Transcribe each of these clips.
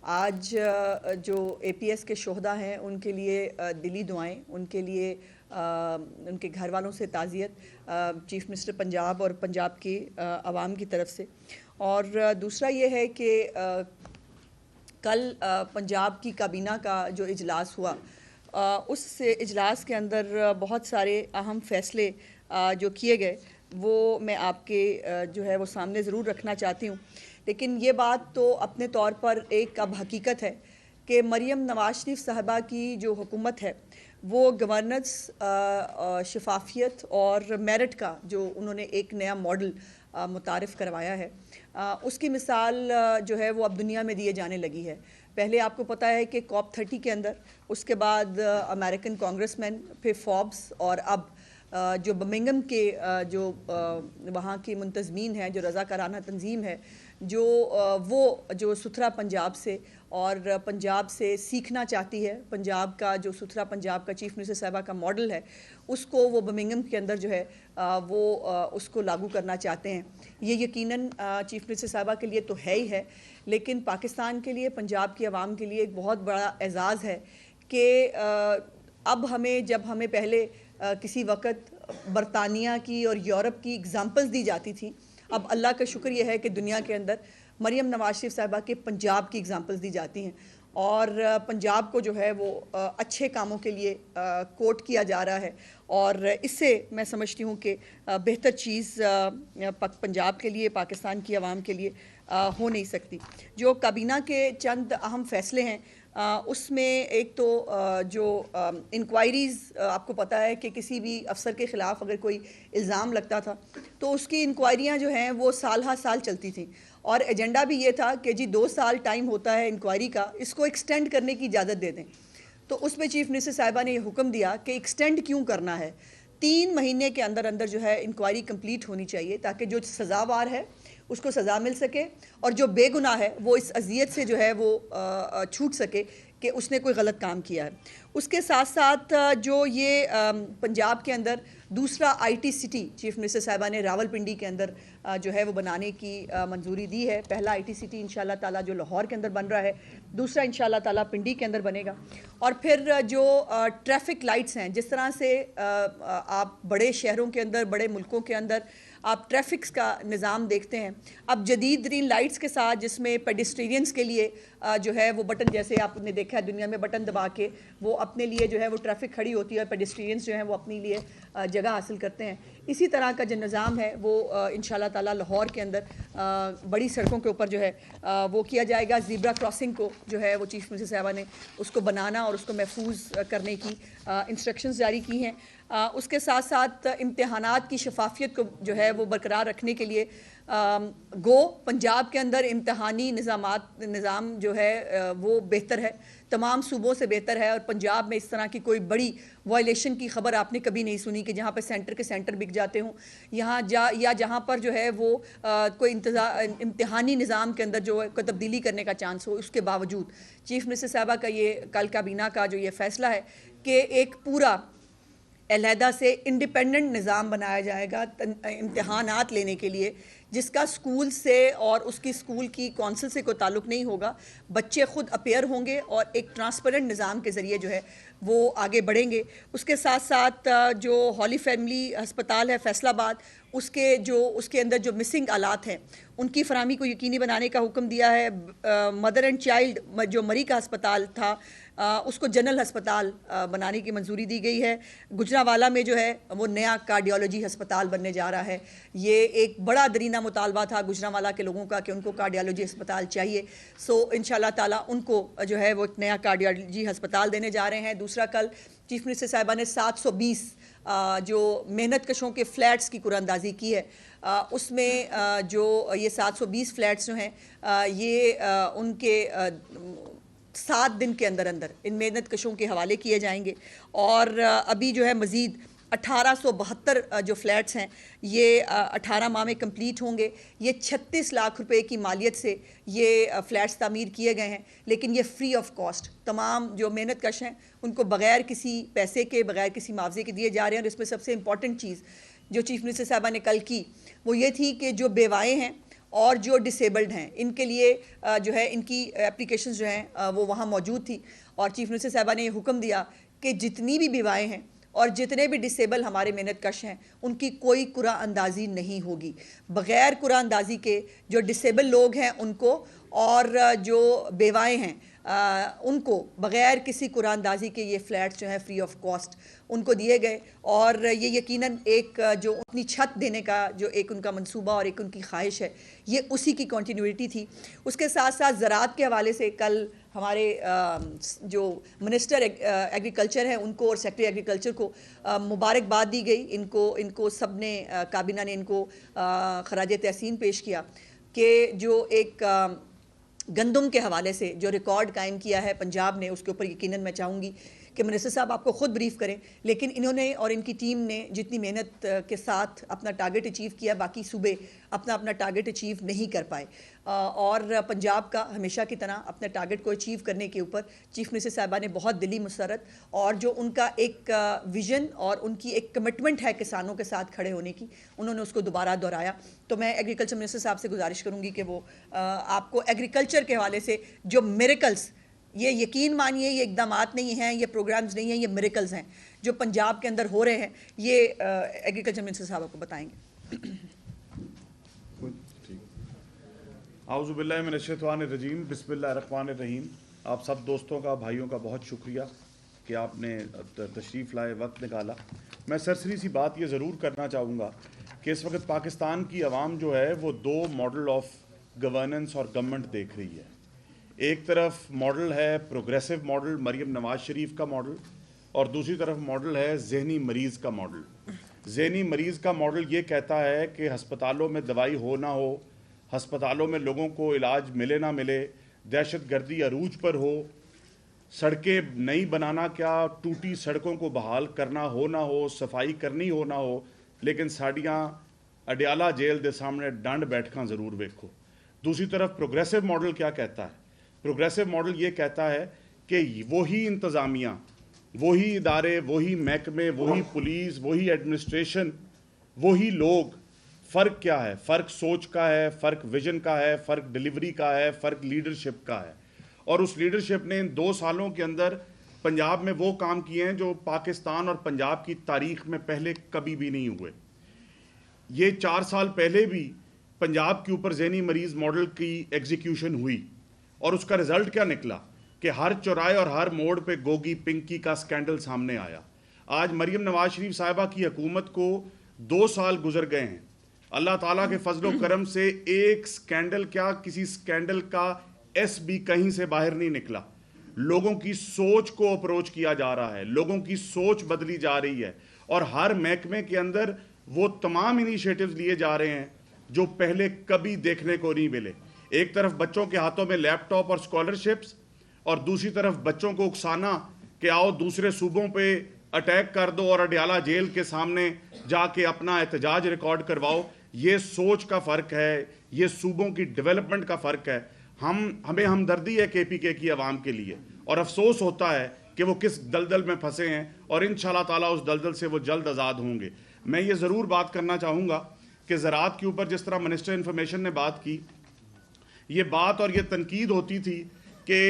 آج جو اے P S کے شہداء ہیں ان کے لیے دلی دعائیں، ان کے لیے ان کے گھر والوں سے تعزیت چیف منسٹر پنجاب اور پنجاب کی عوام کی طرف سے۔ اور دوسرا یہ ہے کہ کل پنجاب کی کابینہ کا جو اجلاس ہوا، اس اجلاس کے اندر بہت سارے اہم فیصلے جو کیے گئے وہ میں آپ کے جو ہے وہ سامنے ضرور رکھنا چاہتی ہوں۔ لیکن یہ بات تو اپنے طور پر ایک اب حقیقت ہے کہ مریم نواز شریف صاحبہ کی جو حکومت ہے وہ گورننس، شفافیت اور میرٹ کا جو انہوں نے ایک نیا ماڈل متعارف کروایا ہے، اس کی مثال جو ہے وہ اب دنیا میں دیے جانے لگی ہے۔ پہلے آپ کو پتہ ہے کہ COP 30 کے اندر، اس کے بعد امریکن کانگریس مین، پھر فوربس، اور اب جو برمنگھم کے جو وہاں کی منتظمین ہیں، جو رضاکارانہ تنظیم ہے، جو ستھرا پنجاب سے اور پنجاب سے سیکھنا چاہتی ہے، پنجاب کا جو ستھرا پنجاب کا چیف منسٹر صاحبہ کا ماڈل ہے، اس کو وہ برمنگھم کے اندر جو ہے وہ اس کو لاگو کرنا چاہتے ہیں۔ یہ یقیناً چیف منسٹر صاحبہ کے لیے تو ہے ہی ہے، لیکن پاکستان کے لیے، پنجاب کی عوام کے لیے ایک بہت بڑا اعزاز ہے کہ اب جب ہمیں پہلے کسی وقت برطانیہ کی اور یورپ کی اگزامپلز دی جاتی تھی، اب اللہ کا شکر یہ ہے کہ دنیا کے اندر مریم نواز شریف صاحبہ کے پنجاب کی اگزامپلز دی جاتی ہیں، اور پنجاب کو جو ہے وہ اچھے کاموں کے لیے کوٹ کیا جا رہا ہے، اور اس سے میں سمجھتی ہوں کہ بہتر چیز پنجاب کے لیے، پاکستان کی عوام کے لیے ہو نہیں سکتی۔ جو کابینہ کے چند اہم فیصلے ہیں، اس میں ایک تو جو انکوائریز، آپ کو پتہ ہے کہ کسی بھی افسر کے خلاف اگر کوئی الزام لگتا تھا تو اس کی انکوائریاں جو ہیں وہ سال ہر سال چلتی تھیں، اور ایجنڈا بھی یہ تھا کہ جی 2 سال ٹائم ہوتا ہے انکوائری کا، اس کو ایکسٹینڈ کرنے کی اجازت دے دیں۔ تو اس میں چیف منسٹر صاحبہ نے یہ حکم دیا کہ ایکسٹینڈ کیوں کرنا ہے، 3 مہینے کے اندر اندر جو ہے انکوائری کمپلیٹ ہونی چاہیے، تاکہ جو سزاوار ہے اس کو سزا مل سکے، اور جو بے گناہ ہے وہ اس اذیت سے جو ہے وہ چھوٹ سکے کہ اس نے کوئی غلط کام کیا ہے۔ اس کے ساتھ ساتھ جو یہ پنجاب کے اندر دوسرا IT سٹی چیف منسٹر صاحبہ نے راول پنڈی کے اندر جو ہے وہ بنانے کی منظوری دی ہے۔ پہلا IT سٹی انشاءاللہ تعالیٰ جو لاہور کے اندر بن رہا ہے، دوسرا انشاءاللہ تعالیٰ پنڈی کے اندر بنے گا۔ اور پھر جو ٹریفک لائٹس ہیں، جس طرح سے آپ بڑے شہروں کے اندر، بڑے ملکوں کے اندر آپ ٹریفکس کا نظام دیکھتے ہیں، اب جدید ترین لائٹس کے ساتھ، جس میں پیڈسٹرینز کے لیے جو ہے وہ بٹن، جیسے آپ نے دیکھا ہے دنیا میں، بٹن دبا کے وہ اپنے لیے جو ہے وہ ٹریفک کھڑی ہوتی ہے اور پیڈسٹرینز جو ہیں وہ اپنے لیے جگہ حاصل کرتے ہیں، اسی طرح کا جو نظام ہے وہ انشاءاللہ تعالیٰ لاہور کے اندر بڑی سڑکوں کے اوپر جو ہے وہ کیا جائے گا۔ زیبرا کراسنگ کو جو ہے وہ چیف منسٹر صاحبہ نے اس کو بنانا اور اس کو محفوظ کرنے کی انسٹرکشنز جاری کی ہیں۔ اس کے ساتھ ساتھ امتحانات کی شفافیت کو جو ہے وہ برقرار رکھنے کے لیے پنجاب کے اندر امتحانی نظام جو ہے وہ بہتر ہے، تمام صوبوں سے بہتر ہے، اور پنجاب میں اس طرح کی کوئی بڑی وائلیشن کی خبر آپ نے کبھی نہیں سنی کہ جہاں پہ سینٹر کے سینٹر بک جاتے ہوں، یا جہاں پر جو ہے وہ کوئی امتحانی نظام کے اندر جو کوئی تبدیلی کرنے کا چانس ہو۔ اس کے باوجود چیف منسٹر صاحبہ کا یہ کل کابینہ کا جو یہ فیصلہ ہے کہ ایک پورا علیحدہ سے انڈیپینڈنٹ نظام بنایا جائے گا امتحانات لینے کے لیے، جس کا اسکول سے اور اس کی اسکول کی کونسل سے کوئی تعلق نہیں ہوگا، بچے خود اپیئر ہوں گے اور ایک ٹرانسپیرنٹ نظام کے ذریعے جو ہے وہ آگے بڑھیں گے۔ اس کے ساتھ ساتھ جو ہولی فیملی ہسپتال ہے فیصل آباد، اس کے اندر جو مسنگ آلات ہیں ان کی فراہمی کو یقینی بنانے کا حکم دیا ہے۔ مدر اینڈ چائلڈ جو مری کا ہسپتال تھا، اس کو جنرل ہسپتال بنانے کی منظوری دی گئی ہے۔ گجرانوالہ میں جو ہے وہ نیا کارڈیالوجی ہسپتال بننے جا رہا ہے۔ یہ ایک بڑا درینہ مطالبہ تھا گجرانوالہ کے لوگوں کا کہ ان کو کارڈیالوجی ہسپتال چاہیے، انشاءاللہ تعالیٰ ان کو جو ہے وہ ایک نیا کارڈیالوجی ہسپتال دینے جا رہے ہیں۔ دوسرا، کل چیف منسٹر صاحبہ نے 720 جو محنت کشوں کے فلیٹس کی قرعہ اندازی کی ہے، اس میں جو یہ 720 فلیٹس جو ہیں یہ ان کے 7 دن کے اندر اندر ان محنت کشوں کے حوالے کیے جائیں گے، اور ابھی جو ہے مزید 1872 جو فلیٹس ہیں یہ 18 ماہ میں کمپلیٹ ہوں گے۔ یہ 36 لاکھ روپے کی مالیت سے یہ فلیٹس تعمیر کیے گئے ہیں، لیکن یہ فری آف کاسٹ، تمام جو محنت کش ہیں ان کو بغیر کسی پیسے کے، بغیر کسی معاوضے کے دیے جا رہے ہیں۔ اور اس میں سب سے امپورٹنٹ چیز جو چیف منسٹر صاحبہ نے کل کی وہ یہ تھی کہ جو بیوائیں ہیں اور جو ڈسیبلڈ ہیں ان کے لیے جو ہے ان کی اپلیکیشنز جو ہیں وہ وہاں موجود تھی، اور چیف منسٹر صاحبہ نے یہ حکم دیا کہ جتنی بھی بیوائیں ہیں اور جتنے بھی ڈسیبل ہمارے محنت کش ہیں ان کی کوئی قرعہ اندازی نہیں ہوگی، بغیر قرعہ اندازی کے جو ڈسیبل لوگ ہیں ان کو اور جو بیوائیں ہیں ان کو بغیر کسی قرعہ اندازی کے یہ فلیٹس جو ہیں فری آف کاسٹ ان کو دیے گئے، اور یہ یقیناً ایک جو اپنی چھت دینے کا جو ایک ان کا منصوبہ اور ایک ان کی خواہش ہے یہ اسی کی کنٹینیوٹی تھی۔ اس کے ساتھ ساتھ زراعت کے حوالے سے کل ہمارے جو منسٹر ایگریکلچر ہیں ان کو اور سیکرٹری ایگریکلچر کو مبارکباد دی گئی، ان کو سب نے کابینہ نے ان کو خراج تحسین پیش کیا کہ جو ایک گندم کے حوالے سے جو ریکارڈ قائم کیا ہے پنجاب نے، اس کے اوپر یقیناً میں چاہوں گی کہ منسٹر صاحب آپ کو خود بریف کریں، لیکن انہوں نے اور ان کی ٹیم نے جتنی محنت کے ساتھ اپنا ٹارگٹ اچیو کیا، باقی صوبے اپنا ٹارگٹ اچیو نہیں کر پائے، اور پنجاب کا ہمیشہ کی طرح اپنے ٹارگٹ کو اچیو کرنے کے اوپر چیف منسٹر صاحبہ نے بہت دلی مسرت اور جو ان کا ایک ویژن اور ان کی ایک کمٹمنٹ ہے کسانوں کے ساتھ کھڑے ہونے کی، انہوں نے اس کو دوبارہ دہرایا۔ تو میں ایگریکلچر منسٹر صاحب سے گزارش کروں گی کہ وہ آپ کو ایگریکلچر کے حوالے سے جو میریکلز، یہ یقین مانیے یہ اقدامات نہیں ہیں، یہ پروگرامز نہیں ہیں، یہ میریکلز ہیں جو پنجاب کے اندر ہو رہے ہیں، یہ ایگریکلچر منسٹر صاحب آپ کو بتائیں گے۔ اعوذ باللہ من الشیطان الرجیم، بسم اللہ الرحمن الرحیم۔ آپ سب دوستوں کا، بھائیوں کا بہت شکریہ کہ آپ نے تشریف لائے، وقت نکالا۔ میں سرسری سی بات یہ ضرور کرنا چاہوں گا کہ اس وقت پاکستان کی عوام جو ہے وہ دو ماڈل آف گورننس اور گورنمنٹ دیکھ رہی ہے۔ ایک طرف ماڈل ہے پروگریسو ماڈل، مریم نواز شریف کا ماڈل، اور دوسری طرف ماڈل ہے ذہنی مریض کا ماڈل۔ ذہنی مریض کا ماڈل یہ کہتا ہے کہ ہسپتالوں میں دوائی ہو نہ ہو، ہسپتالوں میں لوگوں کو علاج ملے نہ ملے، دہشت گردی عروج پر ہو، سڑکیں نئی بنانا کیا، ٹوٹی سڑکوں کو بحال کرنا ہو نہ ہو، صفائی کرنی ہو نہ ہو، لیکن ساڑیاں اڈیالہ جیل دے سامنے ڈانڈ بیٹھکاں ضرور ویکھو۔ دوسری طرف پروگریسو ماڈل کیا کہتا ہے؟ پروگریسو ماڈل یہ کہتا ہے کہ وہی انتظامیہ، وہی ادارے، وہی محکمے، وہی پولیس، وہی ایڈمنسٹریشن، وہی لوگ، فرق کیا ہے؟ فرق سوچ کا ہے، فرق ویژن کا ہے، فرق ڈیلیوری کا ہے، فرق لیڈرشپ کا ہے۔ اور اس لیڈرشپ نے ان 2 سالوں کے اندر پنجاب میں وہ کام کیے ہیں جو پاکستان اور پنجاب کی تاریخ میں پہلے کبھی بھی نہیں ہوئے۔ یہ 4 سال پہلے بھی پنجاب کے اوپر ذہنی مریض ماڈل کی ایگزیکیوشن ہوئی، اور اس کا رزلٹ کیا نکلا کہ ہر چوراہے اور ہر موڑ پہ گوگی پنکی کا سکینڈل سامنے آیا۔ آج مریم نواز شریف صاحبہ کی حکومت کو 2 سال گزر گئے ہیں، اللہ تعالیٰ کے فضل و کرم سے ایک سکینڈل کیا، کسی سکینڈل کا ایس بھی کہیں سے باہر نہیں نکلا۔ لوگوں کی سوچ کو اپروچ کیا جا رہا ہے، لوگوں کی سوچ بدلی جا رہی ہے، اور ہر محکمے کے اندر وہ تمام انیشیٹوز لیے جا رہے ہیں جو پہلے کبھی دیکھنے کو نہیں ملے۔ ایک طرف بچوں کے ہاتھوں میں لیپ ٹاپ اور اسکالرشپس، اور دوسری طرف بچوں کو اکسانا کہ آؤ دوسرے صوبوں پہ اٹیک کر دو اور اڈیالہ جیل کے سامنے جا کے اپنا احتجاج ریکارڈ کرواؤ۔ یہ سوچ کا فرق ہے، یہ صوبوں کی ڈیولپمنٹ کا فرق ہے۔ ہمیں ہمدردی ہے KPK کی عوام کے لیے، اور افسوس ہوتا ہے کہ وہ کس دلدل میں پھنسے ہیں، اور انشاءاللہ تعالیٰ اس دلدل سے وہ جلد آزاد ہوں گے۔ میں یہ ضرور بات کرنا چاہوں گا کہ زراعت کے اوپر جس طرح منسٹر انفارمیشن نے بات کی، یہ بات اور یہ تنقید ہوتی تھی کہ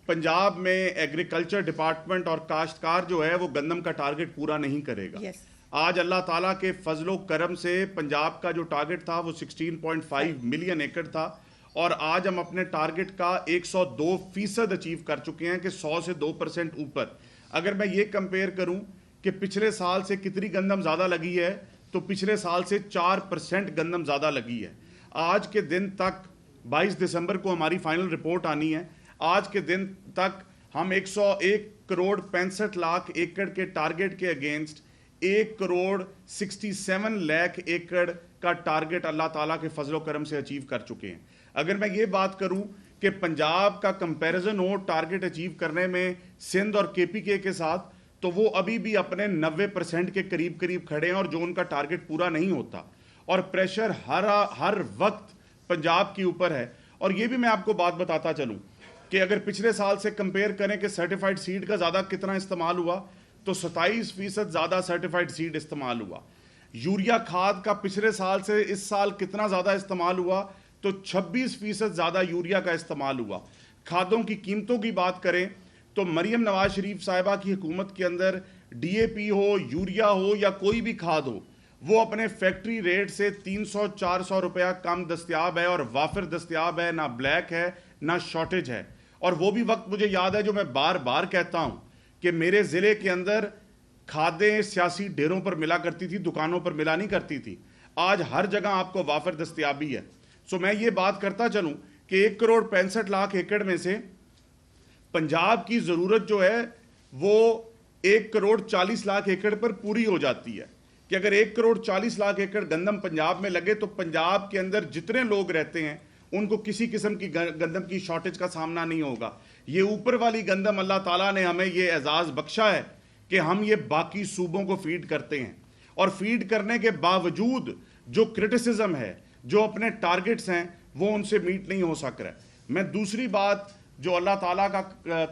پنجاب میں ایگریکلچر ڈپارٹمنٹ اور کاشتکار جو ہے وہ گندم کا ٹارگٹ پورا نہیں کرے گا۔ آج اللہ تعالیٰ کے فضل و کرم سے پنجاب کا جو ٹارگٹ تھا وہ 16.5 ملین ایکڑ تھا، اور آج ہم اپنے ٹارگٹ کا 102% اچیو کر چکے ہیں کہ 100 سے 2% اوپر۔ اگر میں یہ کمپیئر کروں کہ پچھلے سال سے کتنی گندم زیادہ لگی ہے، تو پچھلے سال سے 4% گندم زیادہ لگی ہے۔ آج کے دن تک 22 دسمبر کو ہماری فائنل رپورٹ آنی ہے، آج کے دن تک ہم 101 کروڑ 65 لاکھ ایکڑ کے ٹارگٹ کے اگینسٹ 1 کروڑ 67 لاکھ ایکڑ کا ٹارگٹ اللہ تعالیٰ کے فضل و کرم سے اچیو کر چکے ہیں۔ اگر میں یہ بات کروں کہ پنجاب کا کمپیریزن ہو ٹارگٹ اچیو کرنے میں سندھ اور KPK کے ساتھ، تو وہ ابھی بھی اپنے 90% کے قریب کھڑے ہیں، اور جو ان کا ٹارگٹ پورا نہیں ہوتا، اور پریشر ہر وقت پنجاب کے اوپر ہے۔ اور یہ بھی میں آپ کو بات بتاتا چلوں کہ اگر پچھلے سال سے کمپیئر کریں کہ سرٹیفائڈ سیڈ کا زیادہ کتنا استعمال ہوا، تو 27% زیادہ سرٹیفائڈ سیڈ استعمال ہوا۔ یوریا کھاد کا پچھلے سال سے اس سال کتنا زیادہ استعمال ہوا، تو 26% زیادہ یوریا کا استعمال ہوا. کھادوں کی قیمتوں کی بات کریں تو مریم نواز شریف صاحبہ کی حکومت کے اندر D A P who, urea ہو یا کوئی بھی کھاد ہو, وہ اپنے فیکٹری ریٹ سے 300-400 روپیہ کم دستیاب ہے اور وافر دستیاب ہے, نہ بلیک ہے نہ شارٹیج ہے. اور وہ بھی وقت مجھے یاد ہے جو میں بار بار کہتا ہوں کہ میرے ضلع کے اندر کھادیں سیاسی ڈیروں پر ملا کرتی تھی, دکانوں پر ملا نہیں کرتی تھی. آج ہر جگہ آپ کو وافر دستیابی ہے. سو میں یہ بات کرتا چلوں کہ 1,65,00,000 ایکڑ میں سے پنجاب کی ضرورت جو ہے وہ 1,40,00,000 ایکڑ پر پوری ہو جاتی ہے. کہ اگر 1,40,00,000 ایکڑ گندم پنجاب میں لگے تو پنجاب کے اندر جتنے لوگ رہتے ہیں ان کو کسی قسم کی گندم کی شارٹیج کا سامنا نہیں ہوگا. یہ اوپر والی گندم اللہ تعالیٰ نے ہمیں یہ اعزاز بخشا ہے کہ ہم یہ باقی صوبوں کو فیڈ کرتے ہیں, اور فیڈ کرنے کے باوجود جو کرٹیسزم ہے, جو اپنے ٹارگٹس ہیں, وہ ان سے میٹ نہیں ہو سک رہا ہے. میں دوسری بات جو اللہ تعالیٰ کا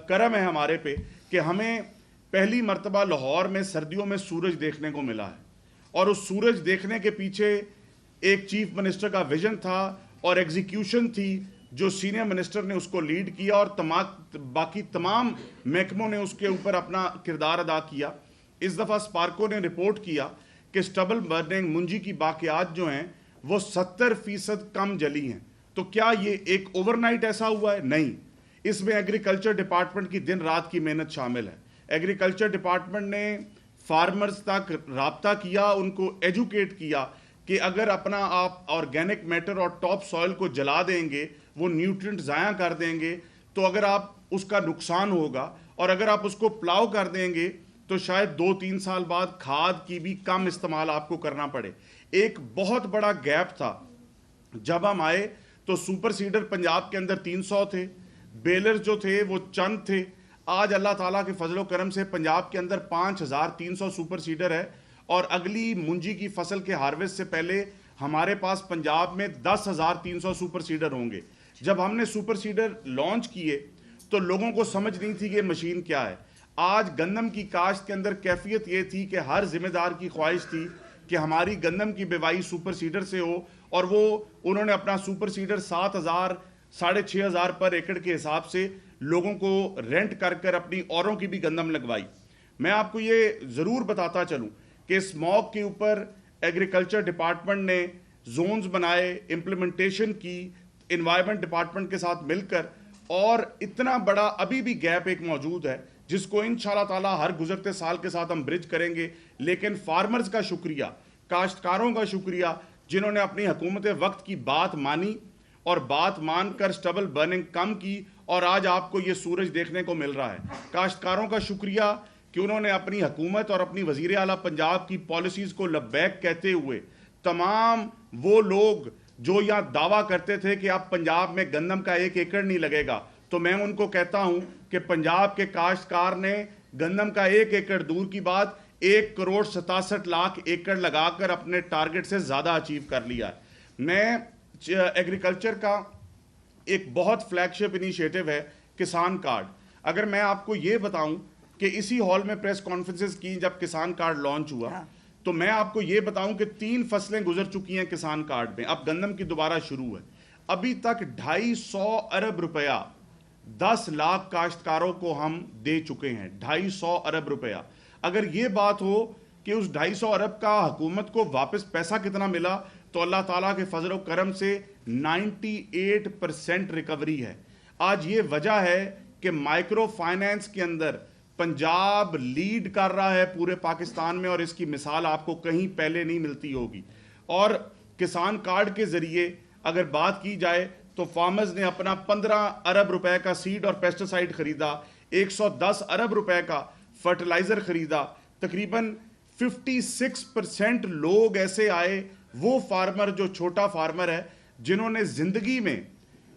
کرم ہے ہمارے پہ کہ ہمیں پہلی مرتبہ لاہور میں سردیوں میں سورج دیکھنے کو ملا ہے, اور اس سورج دیکھنے کے پیچھے ایک چیف منسٹر کا ویژن تھا اور ایگزیکیوشن تھی جو سینئر منسٹر نے اس کو لیڈ کیا, اور باقی تمام محکموں نے اس کے اوپر اپنا کردار ادا کیا. اس دفعہ اسپارکو نے رپورٹ کیا کہ سٹبل برننگ منجی کی باقیات جو ہیں وہ 70% کم جلی ہیں. تو کیا یہ ایک اوور نائٹ ایسا ہوا ہے؟ نہیں. اس میں ایگریکلچر ڈپارٹمنٹ کی دن رات کی محنت شامل ہے. ایگریکلچر ڈپارٹمنٹ نے فارمرز تک رابطہ کیا, ان کو ایجوکیٹ کیا کہ اگر اپنا آپ آرگینک میٹر اور ٹاپ سوئل کو جلا دیں گے, وہ نیوٹرینٹ ضائع کر دیں گے, تو اگر آپ اس کا نقصان ہوگا, اور اگر آپ اس کو پلاؤ کر دیں گے تو شاید 2-3 سال بعد کھاد کی بھی کم استعمال آپ کو کرنا پڑے. ایک بہت بڑا گیپ تھا جب ہم آئے تو سپر سیڈر پنجاب کے اندر 300 تھے, بیلر جو تھے وہ چند تھے. آج اللہ تعالیٰ کے فضل و کرم سے پنجاب کے اندر 5,300 سپر سیڈر ہے, اور اگلی منجی کی فصل کے ہارویسٹ سے پہلے ہمارے پاس پنجاب میں 10,300 سپر سیڈر ہوں گے. جب ہم نے سپر سیڈر لانچ کیے تو لوگوں کو سمجھ نہیں تھی کہ مشین کیا ہے. آج گندم کی کاشت کے اندر کیفیت یہ تھی کہ ہر ذمہ دار کی خواہش تھی کہ ہماری گندم کی بیوائی سپر سیڈر سے ہو, اور وہ انہوں نے اپنا سپر سیڈر 7,000 6,500 پر ایکڑ کے حساب سے لوگوں کو رینٹ کر کر اپنی اوروں کی بھی گندم لگوائی. میں آپ کو یہ ضرور بتاتا چلوں کہ اسموگ کے اوپر ایگریکلچر ڈپارٹمنٹ نے زونز بنائے, امپلیمنٹیشن کی انوائرمنٹ ڈپارٹمنٹ کے ساتھ مل کر, اور اتنا بڑا ابھی بھی گیپ ایک موجود ہے جس کو انشاءاللہ تعالی ہر گزرتے سال کے ساتھ ہم برج کریں گے. لیکن فارمرز کا شکریہ, کاشتکاروں کا شکریہ جنہوں نے اپنی حکومت وقت کی بات مانی اور بات مان کر سٹبل برننگ کم کی, اور آج آپ کو یہ سورج دیکھنے کو مل رہا ہے. کاشتکاروں کا شکریہ کہ انہوں نے اپنی حکومت اور اپنی وزیر اعلیٰ پنجاب کی پالیسیز کو لبیک کہتے ہوئے تمام وہ لوگ جو یہاں دعویٰ کرتے تھے کہ اب پنجاب میں گندم کا 1 ایکڑ نہیں لگے گا, تو میں ان کو کہتا ہوں کہ پنجاب کے کاشتکار نے گندم کا 1 ایکڑ دور کی بات 1,67,00,000 ایکڑ لگا کر اپنے ٹارگٹ سے زیادہ اچیو کر لیا ہے. میں ایگریکلچر کا ایک بہت فلیگ شپ انیشیٹو ہے کسان کارڈ. اگر میں آپ کو یہ بتاؤں کہ اسی ہال میں پریس کانفرنسز کی جب کسان کارڈ لانچ ہوا, تو میں آپ کو یہ بتاؤں کہ 3 فصلیں گزر چکی ہیں کسان کارڈ میں, اب گندم کی دوبارہ شروع ہے. ابھی تک 250 ارب روپیہ 10 لاکھ کاشتکاروں کو ہم دے چکے ہیں. 250 ارب روپیہ. اگر یہ بات ہو کہ اس 250 ارب کا حکومت کو واپس پیسہ کتنا ملا, تو اللہ تعالیٰ کے فضل و کرم سے 98% ریکوری ہے. آج یہ وجہ ہے کہ مائکرو فائنینس کے اندر پنجاب لیڈ کر رہا ہے پورے پاکستان میں, اور اس کی مثال آپ کو کہیں پہلے نہیں ملتی ہوگی. اور کسان کارڈ کے ذریعے اگر بات کی جائے تو فارمرز نے اپنا 15 ارب روپے کا سیڈ اور پیسٹیسائڈ خریدا, 110 ارب روپے کا فرٹیلائزر خریدا. تقریباً 56% لوگ ایسے آئے, وہ فارمر جو چھوٹا فارمر ہے, جنہوں نے زندگی میں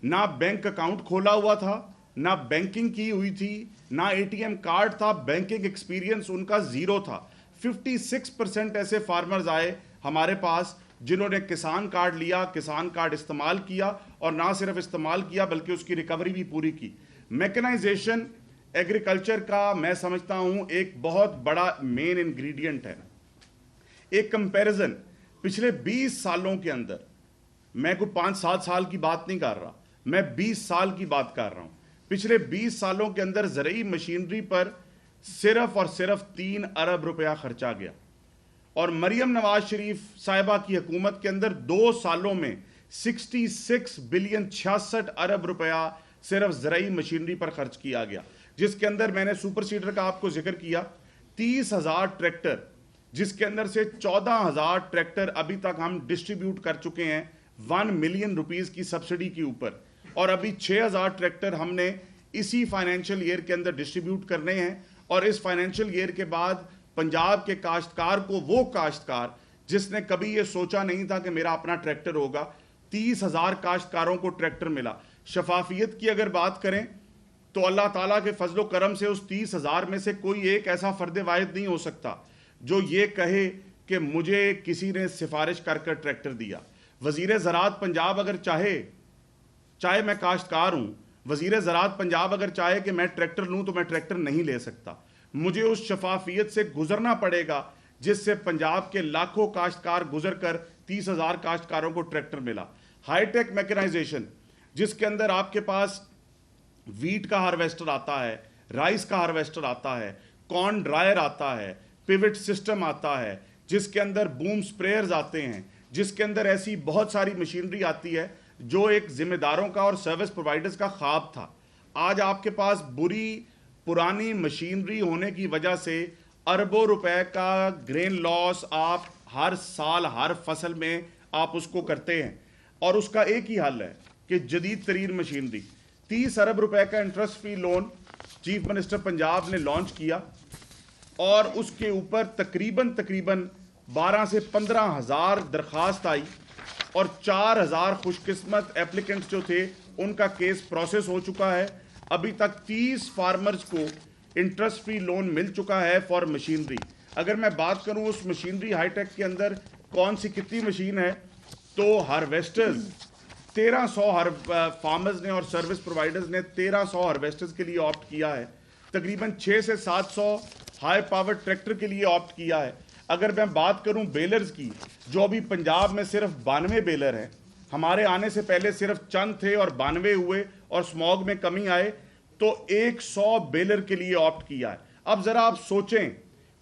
نہ بینک اکاؤنٹ کھولا ہوا تھا, نہ بینکنگ کی ہوئی تھی, نہ ATM کارڈ تھا, بینکنگ ایکسپیرینس ان کا 0 تھا. 56% ایسے فارمرز آئے ہمارے پاس جنہوں نے کسان کارڈ لیا, کسان کارڈ استعمال کیا, اور نہ صرف استعمال کیا بلکہ اس کی ریکوری بھی پوری کی. میکنائزیشن ایگریکلچر کا میں سمجھتا ہوں ایک بہت بڑا مین انگریڈینٹ ہے. ایک کمپیریزن پچھلے 20 سالوں کے اندر میں کوئی 5-7 سال کی بات نہیں کر رہا, میں 20 سال کی بات کر رہا ہوں. پچھلے 20 سالوں کے اندر زرعی مشینری پر صرف اور صرف 3 ارب روپیہ خرچا گیا, اور مریم نواز شریف صاحبہ کی حکومت کے اندر 2 سالوں میں 66 بلین 66 ارب روپیہ صرف زرعی مشینری پر خرچ کیا گیا, جس کے اندر میں نے سپر سیڈر کا آپ کو ذکر کیا, 30,000 ٹریکٹر, جس کے اندر سے 14,000 ٹریکٹر ابھی تک ہم ڈسٹریبیوٹ کر چکے ہیں 1 ملین روپیز کی سبسڈی کے اوپر, اور ابھی 6,000 ٹریکٹر ہم نے اسی فائنینشل ایئر کے اندر ڈسٹریبیوٹ کرنے ہیں. اور اس فائنینشل ایئر کے بعد پنجاب کے کاشتکار کو, وہ کاشتکار جس نے کبھی یہ سوچا نہیں تھا کہ میرا اپنا ٹریکٹر ہوگا, 30,000 کاشتکاروں کو ٹریکٹر ملا. شفافیت کی اگر بات کریں تو اللہ تعالیٰ کے فضل و کرم سے اس 30,000 میں سے کوئی ایک ایسا فرد واحد نہیں ہو سکتا جو یہ کہے کہ مجھے کسی نے سفارش کر کر ٹریکٹر دیا. وزیر زراعت پنجاب اگر چاہے میں کاشتکار ہوں, وزیر زراعت پنجاب اگر چاہے کہ میں ٹریکٹر لوں تو میں ٹریکٹر نہیں لے سکتا. مجھے اس شفافیت سے گزرنا پڑے گا جس سے پنجاب کے لاکھوں کاشتکار گزر کر 30,000 کاشتکاروں کو ٹریکٹر ملا. ہائی ٹیک میکنائزیشن, جس کے اندر آپ کے پاس ویٹ کا ہارویسٹر آتا ہے, رائس کا ہارویسٹر آتا ہے, کارن ڈرائر آتا ہے, پیوٹ سسٹم آتا ہے, جس کے اندر بوم سپریئرز آتے ہیں, جس کے اندر ایسی بہت ساری مشینری آتی ہے جو ایک ذمہ داروں کا اور سروس پرووائڈرز کا خواب تھا. آج آپ کے پاس بری پرانی مشینری ہونے کی وجہ سے اربوں روپے کا گرین لاس آپ ہر سال ہر فصل میں آپ اس کو کرتے ہیں, اور اس کا ایک ہی حل ہے کہ جدید ترین مشینری. 30 ارب روپے کا interest free loan chief minister Punjab نے لانچ کیا, اور اس کے اوپر تقریباً 12 سے 15,000 درخواست آئی, اور 4,000 خوش قسمت ایپلیکنٹس جو تھے ان کا کیس پروسیس ہو چکا ہے. ابھی تک 30 فارمرز کو انٹرسٹ فری لون مل چکا ہے فار مشینری. اگر میں بات کروں اس مشینری ہائی ٹیک کے اندر کون سی کتنی مشین ہے, تو ہارویسٹرز 1300 فارمرز نے اور سروس پرووائڈرز نے 1300 ہارویسٹرز کے لیے آپٹ کیا ہے. تقریباً 6 سے 700 ہائی پاور ٹریکٹر کے لیے آپٹ کیا ہے. اگر میں بات کروں بیلرز کی, جو ابھی پنجاب میں صرف 92 بیلر ہیں, ہمارے آنے سے پہلے صرف چند تھے اور 92 ہوئے اور سموگ میں کمی آئے, تو 100 بیلر کے لیے آپٹ کیا ہے. اب ذرا آپ سوچیں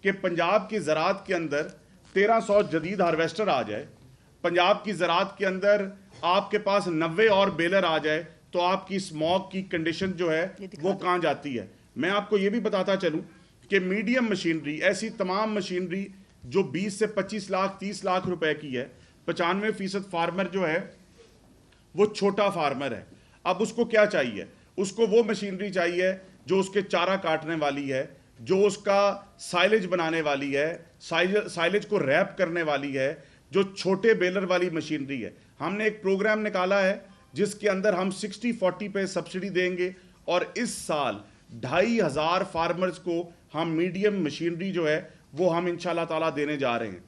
کہ پنجاب کی زراعت کے اندر 1300 جدید ہارویسٹر آ جائے, پنجاب کی زراعت کے اندر آپ کے پاس 90 اور بیلر آ جائے, تو آپ کی سموگ کی کنڈیشن جو ہے وہ کہاں جاتی ہے. میں آپ کو یہ بھی بتاتا چلوں کہ میڈیم مشینری, ایسی تمام مشینری جو 20 سے 25 لاکھ 30 لاکھ روپے کی ہے, 95% فارمر جو ہے وہ چھوٹا فارمر ہے. اب اس کو کیا چاہیے؟ اس کو وہ مشینری چاہیے جو اس کے چارہ کاٹنے والی ہے, جو اس کا سائلج بنانے والی ہے, سائلج کو ریپ کرنے والی ہے, جو چھوٹے بیلر والی مشینری ہے. ہم نے ایک پروگرام نکالا ہے جس کے اندر ہم 60-40 پہ سبسڈی دیں گے, اور اس سال 2,500 فارمرز کو ہم میڈیم مشینری جو ہے وہ ہم انشاءاللہ تعالیٰ دینے جا رہے ہیں.